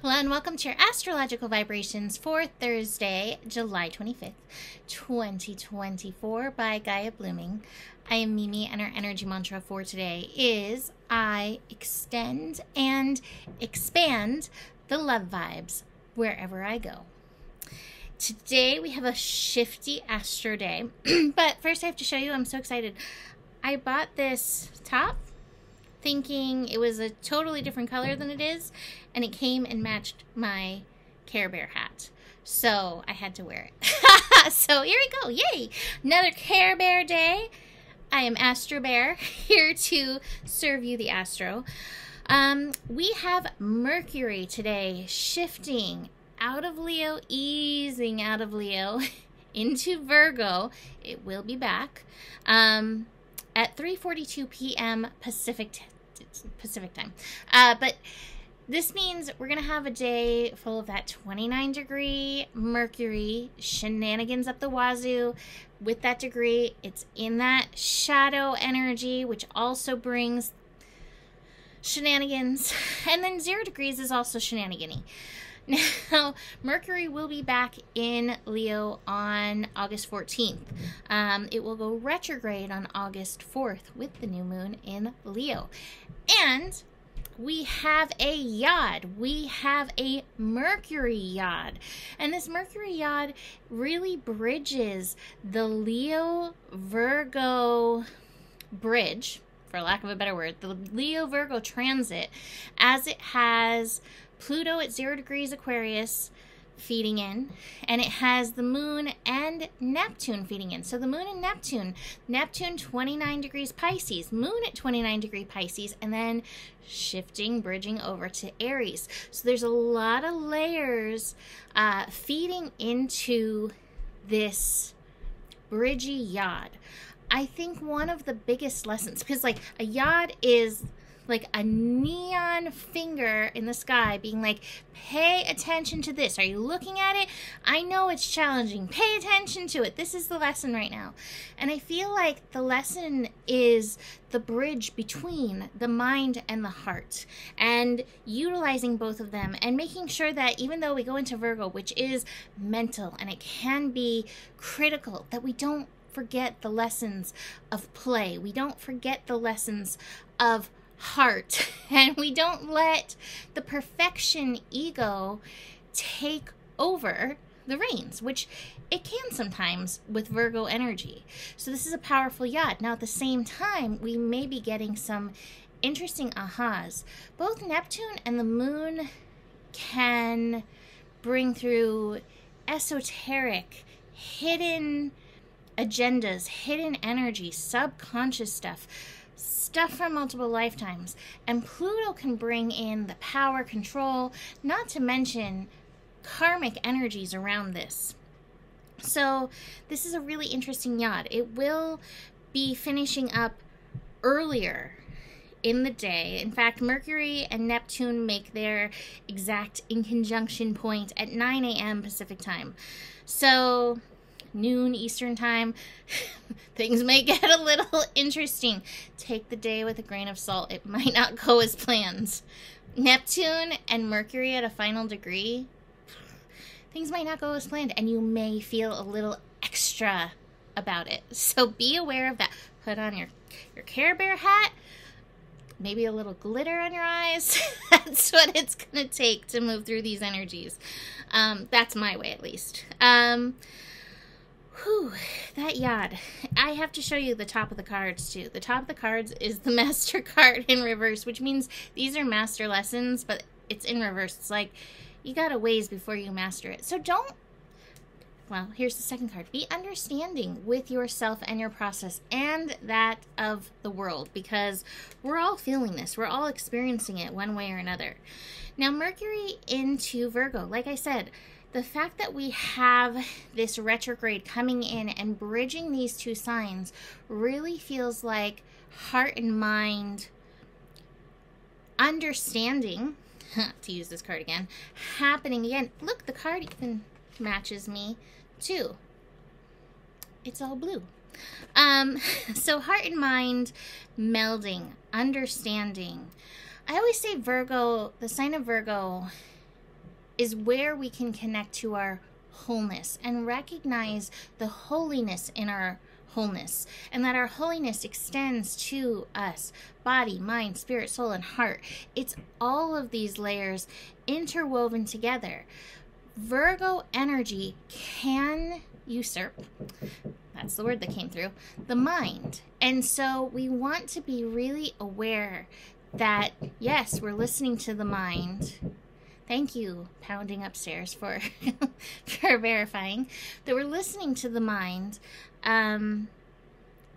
Hello and welcome to your astrological vibrations for Thursday, July 25th, 2024 by Gaia Blooming. I am Mimi and our energy mantra for today is I extend and expand the love vibes wherever I go. Today we have a shifty astro day, but first I have to show you, I'm so excited. I bought this top thinking it was a totally different color than it is, and it came and matched my Care Bear hat, so I had to wear it. So here we go, yay! Another Care Bear day. I am Astro Bear, here to serve you the astro. We have Mercury today shifting out of Leo, easing out of Leo into Virgo. It will be back at 3:42 p.m. Pacific time. But this means we're going to have a day full of that 29-degree Mercury, shenanigans up the wazoo. With that degree, it's in that shadow energy, which also brings shenanigans. And then 0 degrees is also shenanigan-y. Now, Mercury will be back in Leo on August 14th. It will go retrograde on August 4th with the new moon in Leo. And we have a yod. We have a Mercury yod. And this Mercury yod really bridges the Leo-Virgo bridge, for lack of a better word, the Leo-Virgo transit, as it has Pluto at 0 degrees Aquarius feeding in, and it has the moon and Neptune feeding in. So the moon and Neptune 29 degrees Pisces, moon at 29 degree Pisces, and then shifting, bridging over to Aries. So there's a lot of layers feeding into this bridgy yod. I think one of the biggest lessons, because like a yod is like a neon finger in the sky being like, pay attention to this. Are you looking at it? I know it's challenging. Pay attention to it. This is the lesson right now. And I feel like the lesson is the bridge between the mind and the heart, and utilizing both of them and making sure that even though we go into Virgo, which is mental and it can be critical, that we don't forget the lessons of play. We don't forget the lessons of heart, and we don't let the perfection ego take over the reins, which it can sometimes with Virgo energy. So this is a powerful yod. Now at the same time, we may be getting some interesting ahas. Both Neptune and the moon can bring through esoteric, hidden agendas, hidden energy, subconscious stuff from multiple lifetimes. And Pluto can bring in the power, control, not to mention karmic energies around this. So this is a really interesting yod. It will be finishing up earlier in the day. In fact, Mercury and Neptune make their exact in conjunction point at 9 a.m. Pacific time. So noon Eastern time, things may get a little interesting. Take the day with a grain of salt. It might not go as planned. Neptune and Mercury at a final degree, things might not go as planned, and you may feel a little extra about it. So be aware of that. Put on your Care Bear hat, maybe a little glitter on your eyes. That's what it's going to take to move through these energies. That's my way, at least. Whew, that yod. I have to show you the top of the cards too. The top of the cards is the Master card in reverse, which means these are master lessons, but it's in reverse. It's like you got a ways before you master it. So well, here's the second card. Be understanding with yourself and your process and that of the world, because we're all feeling this. We're all experiencing it one way or another. Now, Mercury into Virgo, like I said, the fact that we have this retrograde coming in and bridging these two signs really feels like heart and mind understanding, to use this card again, happening again. Look, the card even matches me too. It's all blue. So heart and mind melding, understanding. I always say Virgo, the sign of Virgo, is where we can connect to our wholeness and recognize the holiness in our wholeness, and that our holiness extends to us, body, mind, spirit, soul, and heart. It's all of these layers interwoven together. Virgo energy can usurp, that's the word that came through, the mind. And so we want to be really aware that, yes, we're listening to the mind. Thank you, pounding upstairs, for for verifying that we're listening to the mind,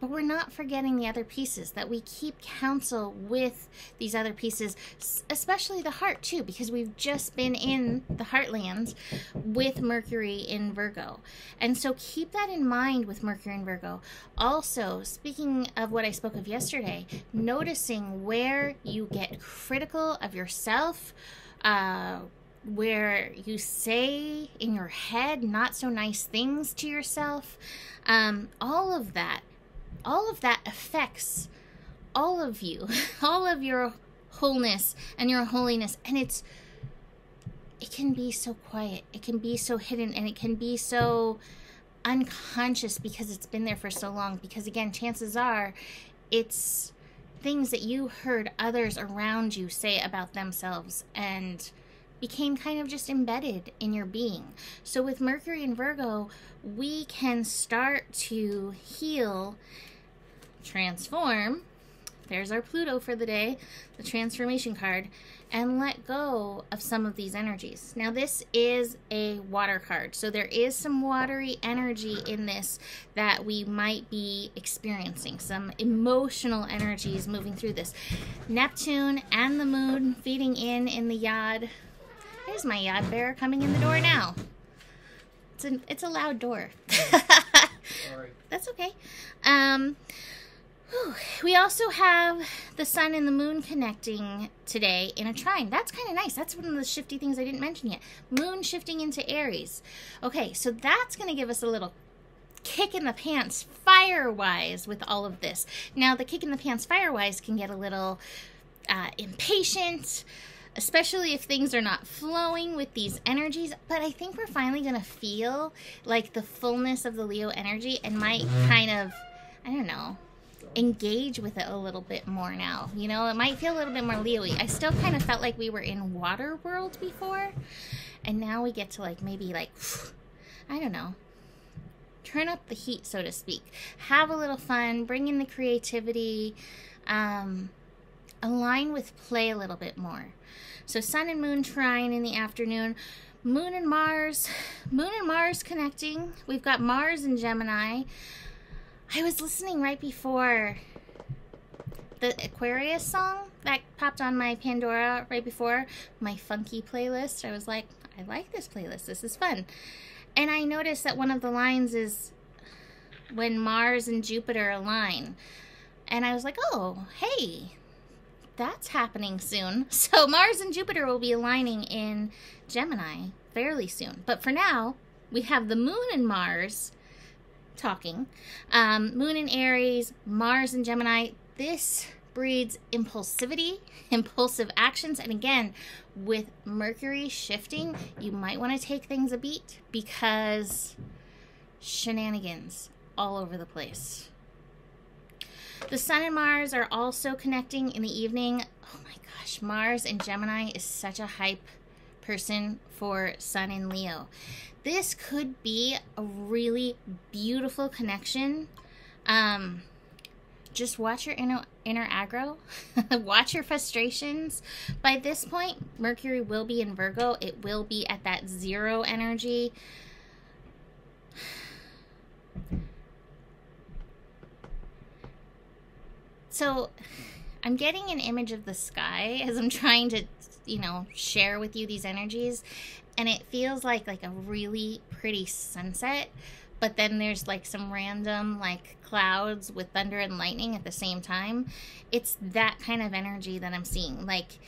but we're not forgetting the other pieces, that we keep counsel with these other pieces, especially the heart too, because we've just been in the heartland with Mercury in Virgo. And so keep that in mind with Mercury in Virgo. Also, speaking of what I spoke of yesterday, noticing where you get critical of yourself, where you say in your head not so nice things to yourself, all of that affects all of you, all of your wholeness and your holiness. And it can be so quiet, it can be so hidden, and it can be so unconscious because it's been there for so long. Because again, chances are it's things that you heard others around you say about themselves and became kind of just embedded in your being. So with Mercury in Virgo, we can start to heal, transform. There's our Pluto for the day, the transformation card, and let go of some of these energies. Now, this is a water card, so there is some watery energy in this that we might be experiencing, some emotional energies moving through this. Neptune and the moon feeding in the yod. There's my yod bear coming in the door now. It's a loud door. Sorry. That's okay. We also have the sun and the moon connecting today in a trine. That's kind of nice. That's one of the shifty things I didn't mention yet. Moon shifting into Aries. Okay, so that's going to give us a little kick in the pants fire-wise with all of this. Now, the kick in the pants fire-wise can get a little impatient, especially if things are not flowing with these energies. But I think we're finally going to feel like the fullness of the Leo energy and might kind of, I don't know, engage with it a little bit more now. You know, it might feel a little bit more Leo-y. I still kind of felt like we were in water world before, and now we get to like maybe like, I don't know, turn up the heat, so to speak. Have a little fun, bring in the creativity, align with play a little bit more. So sun and moon trine in the afternoon. Moon and Mars connecting. We've got Mars and Gemini. I was listening right before the Aquarius song that popped on my Pandora right before my funky playlist. I was like, I like this playlist. This is fun. And I noticed that one of the lines is when Mars and Jupiter align. And I was like, oh, hey, that's happening soon. So Mars and Jupiter will be aligning in Gemini fairly soon. But for now, we have the moon and Mars talking. Moon in Aries, Mars in Gemini. This breeds impulsivity, impulsive actions. And again, with Mercury shifting, you might want to take things a beat because shenanigans all over the place. The sun and Mars are also connecting in the evening. Oh my gosh, Mars and Gemini is such a hype person for Sun in Leo. This could be a really beautiful connection. Just watch your inner aggro. Watch your frustrations. By this point, Mercury will be in Virgo. It will be at that 0 energy. So I'm getting an image of the sky as I'm trying to, you know, share with you these energies. And it feels like a really pretty sunset. But then there's like some random like clouds with thunder and lightning at the same time. It's that kind of energy that I'm seeing. Like,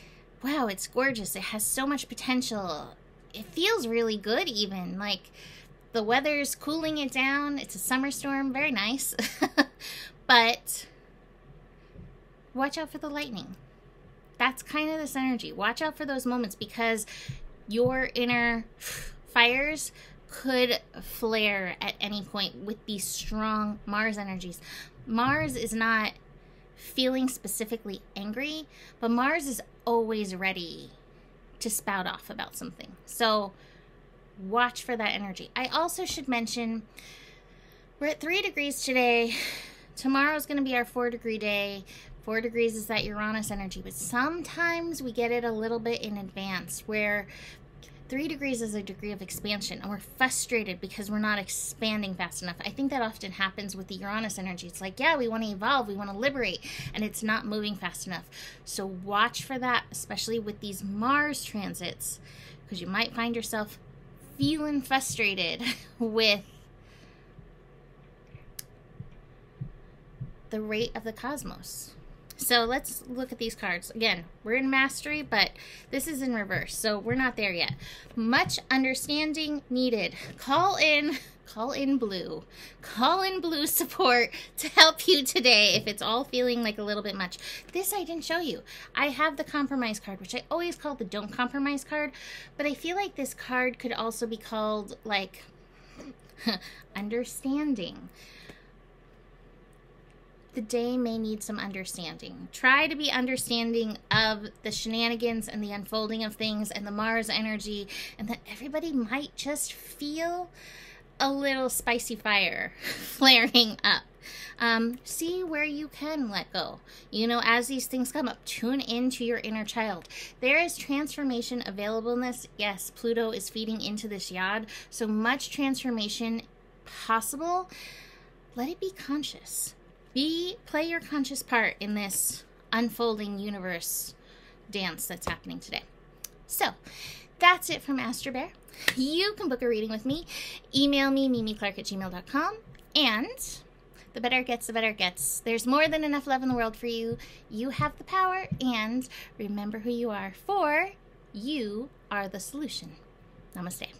wow, it's gorgeous. It has so much potential. It feels really good even. Like the weather's cooling it down. It's a summer storm. Very nice. But watch out for the lightning. That's kind of this energy. Watch out for those moments because your inner fires could flare at any point with these strong Mars energies. Mars is not feeling specifically angry, but Mars is always ready to spout off about something. So watch for that energy. I also should mention we're at 3 degrees today. Tomorrow's going to be our 4-degree day. 4 degrees is that Uranus energy, but sometimes we get it a little bit in advance, where 3 degrees is a degree of expansion, and we're frustrated because we're not expanding fast enough. I think that often happens with the Uranus energy. It's like, yeah, we want to evolve, we want to liberate, and it's not moving fast enough. So watch for that, especially with these Mars transits, because you might find yourself feeling frustrated with the rate of the cosmos. So let's look at these cards. Again, we're in mastery, but this is in reverse, so we're not there yet. Much understanding needed. Call in blue. Call in blue support to help you today if it's all feeling like a little bit much. This I didn't show you. I have the compromise card, which I always call the don't compromise card, but I feel like this card could also be called like understanding. The day may need some understanding. Try to be understanding of the shenanigans and the unfolding of things and the Mars energy, and that everybody might just feel a little spicy fire flaring up. See where you can let go. You know, as these things come up, tune into your inner child. There is transformation availableness. Yes, Pluto is feeding into this yod, so much transformation possible. Let it be conscious. Play your conscious part in this unfolding universe dance that's happening today. So that's it from Astro Bear. You can book a reading with me. Email me, mimiclark@gmail.com. And the better it gets, the better it gets. There's more than enough love in the world for you. You have the power, and remember who you are, for you are the solution. Namaste.